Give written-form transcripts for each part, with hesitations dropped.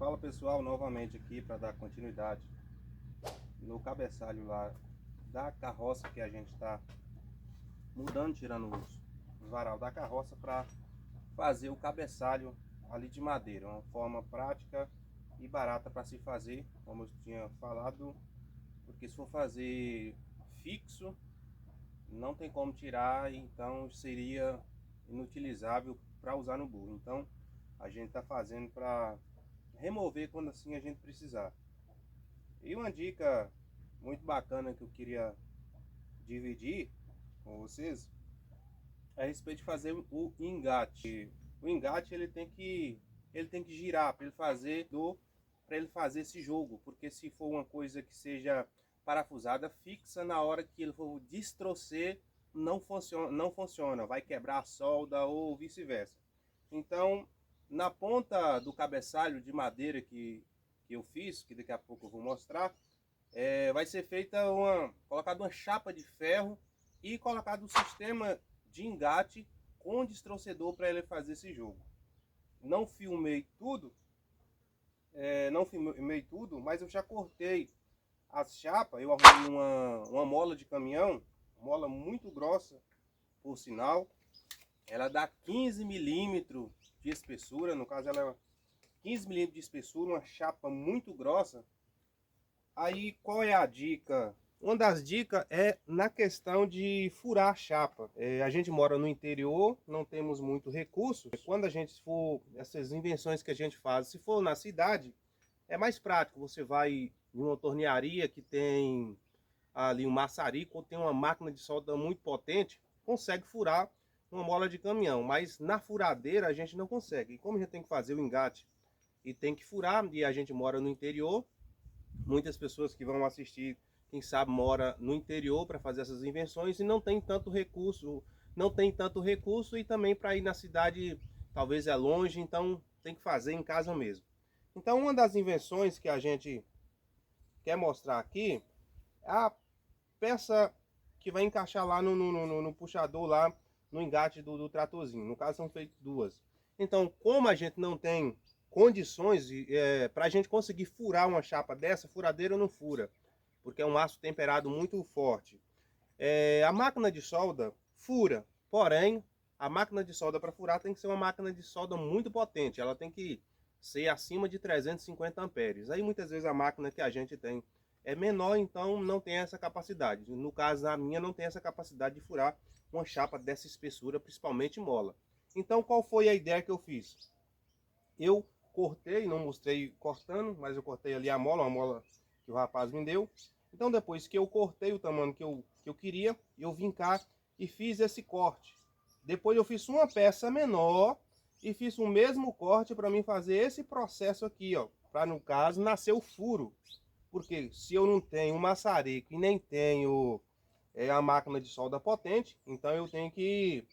Fala pessoal, novamente aqui para dar continuidade no cabeçalho lá da carroça que a gente está mudando, tirando os varal da carroça para fazer o cabeçalho ali de madeira, uma forma prática e barata para se fazer, como eu tinha falado, porque se for fazer fixo não tem como tirar, então seria inutilizável para usar no burro. Então a gente está fazendo para remover quando assim a gente precisar. E uma dica muito bacana que eu queria dividir com vocês é a respeito de fazer o engate. O engate ele tem que girar para ele fazer esse jogo, porque se for uma coisa que seja parafusada fixa, na hora que ele for destrocer não funciona, vai quebrar a solda ou vice-versa. Então, na ponta do cabeçalho de madeira que eu fiz, que daqui a pouco eu vou mostrar, vai ser colocada uma chapa de ferro e colocado um sistema de engate com destorcedor para ele fazer esse jogo. Não filmei tudo, mas eu já cortei as chapas. Eu arrumei uma mola de caminhão, mola muito grossa, por sinal. Ela dá 15 milímetros de espessura, no caso ela é 15 milímetros de espessura, uma chapa muito grossa. Aí qual é a dica? Uma das dicas é na questão de furar a chapa. A gente mora no interior, não temos muito recurso. Quando a gente for, essas invenções que a gente faz, se for na cidade, é mais prático. Você vai em uma tornearia que tem ali um maçarico, ou tem uma máquina de solda muito potente, consegue furar uma mola de caminhão. Mas na furadeira a gente não consegue. E como a gente tem que fazer o engate e tem que furar, e a gente mora no interior, muitas pessoas que vão assistir, quem sabe mora no interior para fazer essas invenções e não tem tanto recurso, e também para ir na cidade talvez é longe, então tem que fazer em casa mesmo. Então uma das invenções que a gente quer mostrar aqui é a peça que vai encaixar lá no puxador, lá no engate do tratorzinho. No caso são feitas duas. Então, como a gente não tem condições para a gente conseguir furar uma chapa dessa, furadeira não fura, porque é um aço temperado muito forte. A máquina de solda fura, porém a máquina de solda para furar tem que ser uma máquina de solda muito potente, ela tem que ser acima de 350 amperes. Aí muitas vezes a máquina que a gente tem é menor, então não tem essa capacidade. No caso a minha não tem essa capacidade de furar uma chapa dessa espessura, principalmente mola. Então qual foi a ideia que eu fiz? Eu cortei, não mostrei cortando, mas eu cortei ali a mola, uma mola que o rapaz me deu. Então depois que eu cortei o tamanho que eu queria, eu vim cá e fiz esse corte. Depois eu fiz uma peça menor e fiz o mesmo corte para mim fazer esse processo aqui, ó, para no caso nascer o furo. Porque se eu não tenho maçarico e nem tenho a máquina de solda potente, então eu tenho que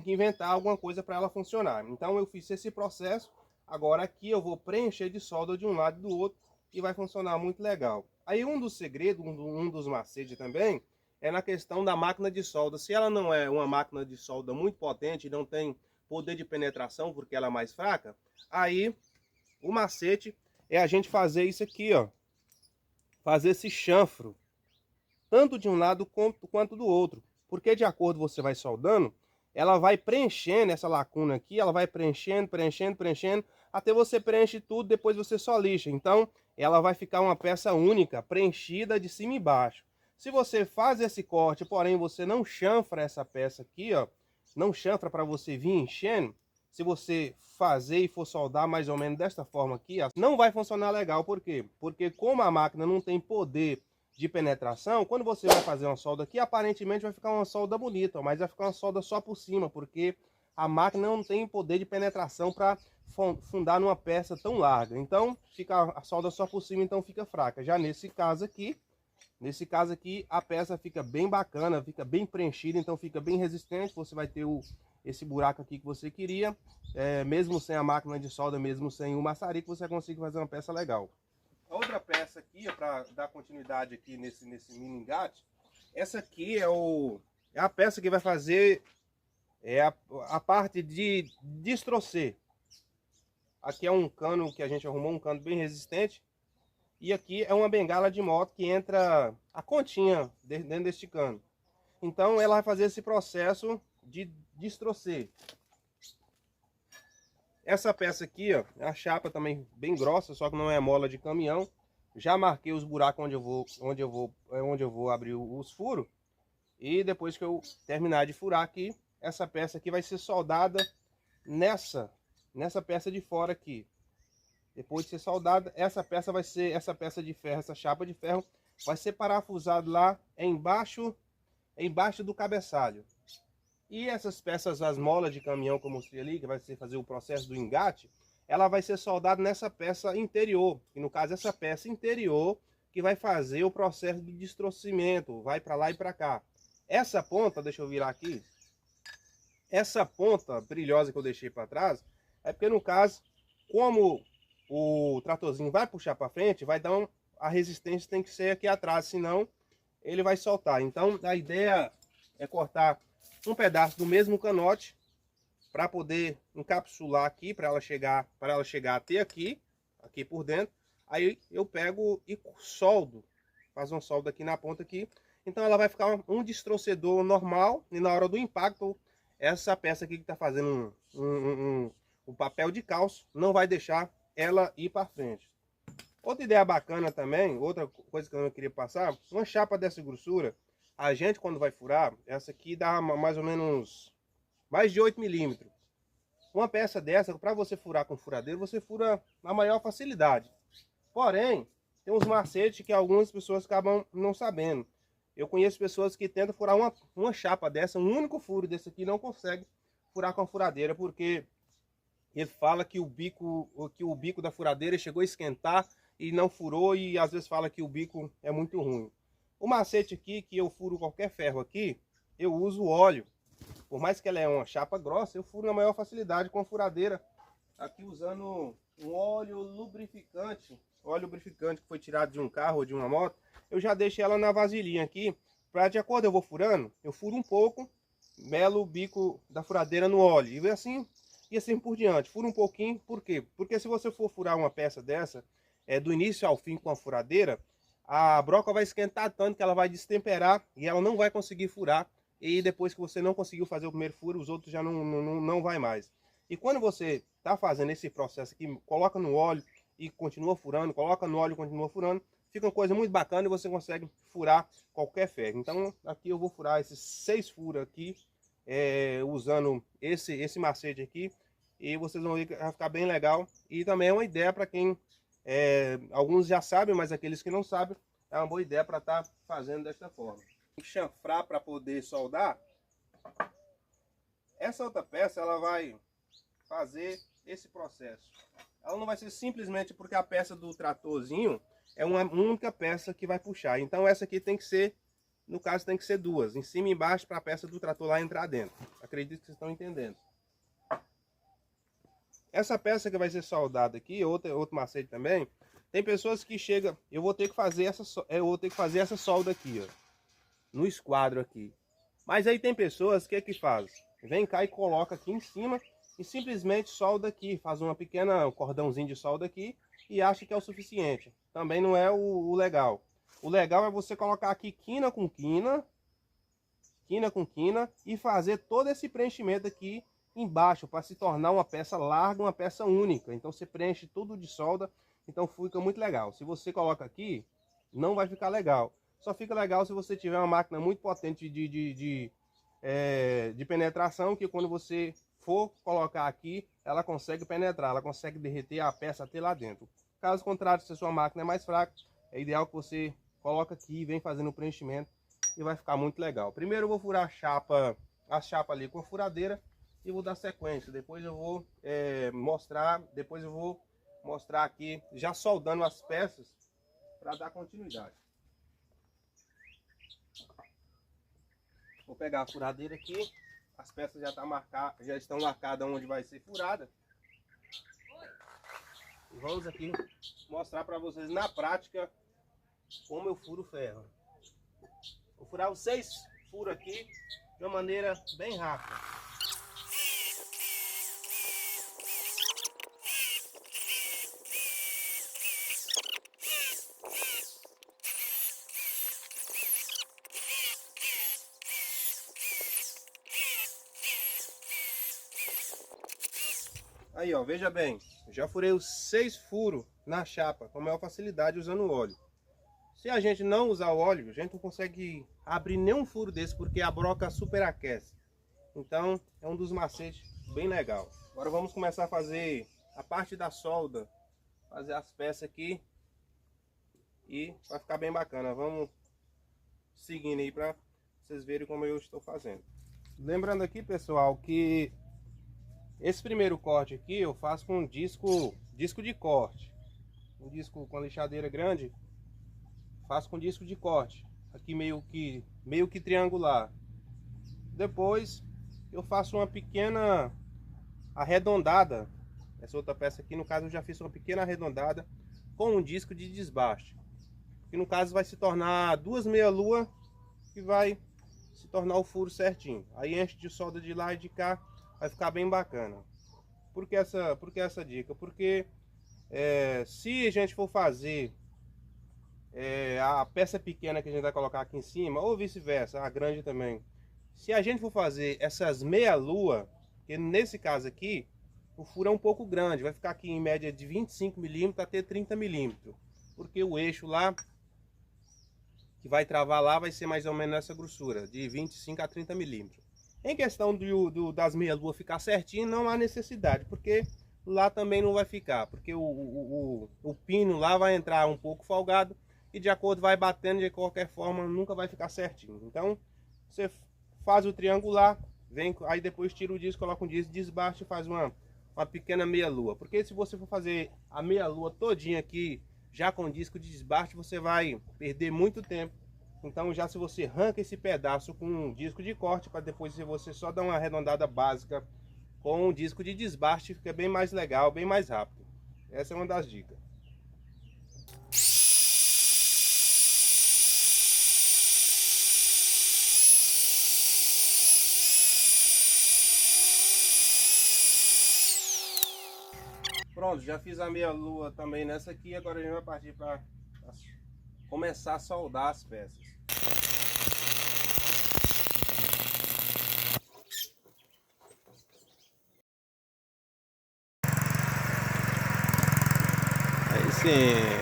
inventar alguma coisa para ela funcionar. Então eu fiz esse processo. Agora aqui eu vou preencher de solda de um lado e do outro e vai funcionar muito legal. Aí um dos segredos, um dos macetes também, é na questão da máquina de solda. Se ela não é uma máquina de solda muito potente, não tem poder de penetração porque ela é mais fraca, aí o macete é a gente fazer isso aqui, ó. Fazer esse chanfro, tanto de um lado quanto do outro. Porque de acordo você vai soldando, ela vai preenchendo essa lacuna aqui, ela vai preenchendo, até você preenche tudo, depois você só lixa. Então, ela vai ficar uma peça única, preenchida de cima e baixo. Se você faz esse corte, porém você não chanfra essa peça aqui, ó, não chanfra para você vir enchendo, se você fazer e for soldar mais ou menos desta forma aqui, ó, não vai funcionar legal. Por quê? Porque como a máquina não tem poder de penetração, quando você vai fazer uma solda aqui, aparentemente vai ficar uma solda bonita, mas vai ficar uma solda só por cima, porque a máquina não tem poder de penetração para fundar numa peça tão larga. Então fica a solda só por cima, então fica fraca. Já nesse caso aqui, a peça fica bem bacana, fica bem preenchida, então fica bem resistente. Você vai ter esse buraco aqui que você queria, mesmo sem a máquina de solda, mesmo sem o maçarico, você consegue fazer uma peça legal. A outra peça aqui, para dar continuidade aqui nesse mini engate, essa aqui é a peça que vai fazer a parte de destrocer. Aqui é um cano que a gente arrumou, um cano bem resistente. E aqui é uma bengala de moto que entra a continha dentro deste cano. Então ela vai fazer esse processo de destrocer. Essa peça aqui, ó, é a chapa também bem grossa, só que não é mola de caminhão. Já marquei os buracos onde eu vou abrir os furos. E depois que eu terminar de furar aqui, essa peça aqui vai ser soldada nessa peça de fora aqui. Depois de ser soldada, essa peça vai ser, essa peça de ferro, essa chapa de ferro, vai ser parafusado lá embaixo do cabeçalho. E essas peças, as molas de caminhão que eu mostrei ali, que vai ser fazer o processo do engate, ela vai ser soldada nessa peça interior. E no caso, essa peça interior que vai fazer o processo de destrocimento, vai para lá e para cá. Essa ponta, deixa eu virar aqui, essa ponta brilhosa que eu deixei para trás, é porque no caso, como o tratorzinho vai puxar para frente, vai dar a resistência tem que ser aqui atrás, senão ele vai soltar. Então a ideia é cortar um pedaço do mesmo canote para poder encapsular aqui, para ela chegar até aqui por dentro. Aí eu pego e soldo, faço um soldo aqui na ponta aqui. Então ela vai ficar um destrocedor normal e na hora do impacto essa peça aqui que está fazendo o papel de calço não vai deixar ela ir para frente. Outra ideia bacana também, outra coisa que eu queria passar, uma chapa dessa grossura, a gente quando vai furar, essa aqui dá mais ou menos mais de 8 milímetros. Uma peça dessa, para você furar com furadeira, você fura na maior facilidade. Porém, tem uns macetes que algumas pessoas acabam não sabendo. Eu conheço pessoas que tentam furar uma chapa dessa, um único furo desse aqui, não consegue furar com a furadeira, porque ele fala que o bico da furadeira chegou a esquentar e não furou, e às vezes fala que o bico é muito ruim. O macete aqui, que eu furo qualquer ferro aqui, eu uso óleo. Por mais que ela é uma chapa grossa, eu furo na maior facilidade com a furadeira. Aqui usando um óleo lubrificante que foi tirado de um carro ou de uma moto. Eu já deixo ela na vasilhinha aqui, para de acordo eu vou furando, eu furo um pouco, melo o bico da furadeira no óleo. E assim por diante. Fura um pouquinho, por quê? Porque se você for furar uma peça dessa, do início ao fim com a furadeira, a broca vai esquentar tanto que ela vai destemperar e ela não vai conseguir furar. E depois que você não conseguiu fazer o primeiro furo, os outros já não vai mais. E quando você está fazendo esse processo aqui, coloca no óleo e continua furando, coloca no óleo e continua furando, fica uma coisa muito bacana e você consegue furar qualquer ferro. Então aqui eu vou furar esses 6 furos aqui, usando esse macete aqui, e vocês vão ver que vai ficar bem legal. E também é uma ideia para quem, alguns já sabem, mas aqueles que não sabem, é uma boa ideia para estar fazendo desta forma. Chanfrar para poder soldar. Essa outra peça ela vai fazer esse processo. Ela não vai ser simplesmente porque a peça do tratorzinho é uma única peça que vai puxar. Então essa aqui tem que ser, no caso tem que ser duas, em cima e embaixo, para a peça do trator lá entrar dentro. Acredito que vocês estão entendendo. Essa peça que vai ser soldada aqui, outro macete também, tem pessoas que chegam, eu vou ter que fazer essa solda aqui, ó, no esquadro aqui. Mas aí tem pessoas que faz? Vem cá e coloca aqui em cima e simplesmente solda aqui, faz um cordãozinho de solda aqui e acha que é o suficiente. Também não é o legal. O legal é você colocar aqui quina com quina e fazer todo esse preenchimento aqui embaixo para se tornar uma peça larga, uma peça única. Então você preenche tudo de solda, então fica muito legal. Se você coloca aqui, não vai ficar legal. Só fica legal se você tiver uma máquina muito potente de penetração, que quando você for colocar aqui, ela consegue penetrar, ela consegue derreter a peça até lá dentro. Caso contrário, se a sua máquina é mais fraca, é ideal que você coloque aqui e vem fazendo o preenchimento e vai ficar muito legal. Primeiro eu vou furar a chapa ali com a furadeira e vou dar sequência. Depois eu vou mostrar aqui já soldando as peças para dar continuidade. Vou pegar a furadeira aqui, as peças já estão marcadas onde vai ser furada. E vamos aqui mostrar para vocês na prática como eu furo o ferro. Vou furar os 6 furos aqui de uma maneira bem rápida. Aí, ó, veja bem, eu já furei os 6 furos na chapa com a maior facilidade usando o óleo. Se a gente não usar o óleo, a gente não consegue abrir nenhum furo desse porque a broca superaquece. Então é um dos macetes bem legal. Agora vamos começar a fazer a parte da solda, fazer as peças aqui e vai ficar bem bacana. Vamos seguindo aí para vocês verem como eu estou fazendo. Lembrando aqui, pessoal, que esse primeiro corte aqui eu faço com disco de corte, um disco com lixadeira grande. Faço com disco de corte, aqui meio que triangular. Depois eu faço uma pequena arredondada. Essa outra peça aqui, no caso, eu já fiz uma pequena arredondada com um disco de desbaste. Que no caso vai se tornar 2 meia-lua que vai se tornar o furo certinho. Aí enche de solda de lá e de cá, vai ficar bem bacana. Por que essa dica? Porque se a gente for fazer a peça pequena que a gente vai colocar aqui em cima, ou vice-versa, a grande também. Se a gente for fazer essas meia-lua, que nesse caso aqui, o furo é um pouco grande, vai ficar aqui em média de 25 milímetros até 30 milímetros, porque o eixo lá, que vai travar lá, vai ser mais ou menos essa grossura, de 25 a 30 milímetros. Em questão das meia-lua ficar certinho, não há necessidade, porque lá também não vai ficar, porque o pino lá vai entrar um pouco folgado, e de acordo vai batendo, de qualquer forma nunca vai ficar certinho. Então você faz o triangular, aí depois tira o disco, coloca um disco, desbaste e faz uma pequena meia-lua. Porque se você for fazer a meia-lua todinha aqui já com disco de desbaste, você vai perder muito tempo. Então já se você arranca esse pedaço com um disco de corte, para depois você só dar uma arredondada básica com um disco de desbaste, fica bem mais legal, bem mais rápido. Essa é uma das dicas. Pronto, já fiz a meia-lua também nessa aqui. Agora a gente vai partir para começar a soldar as peças. Aí sim.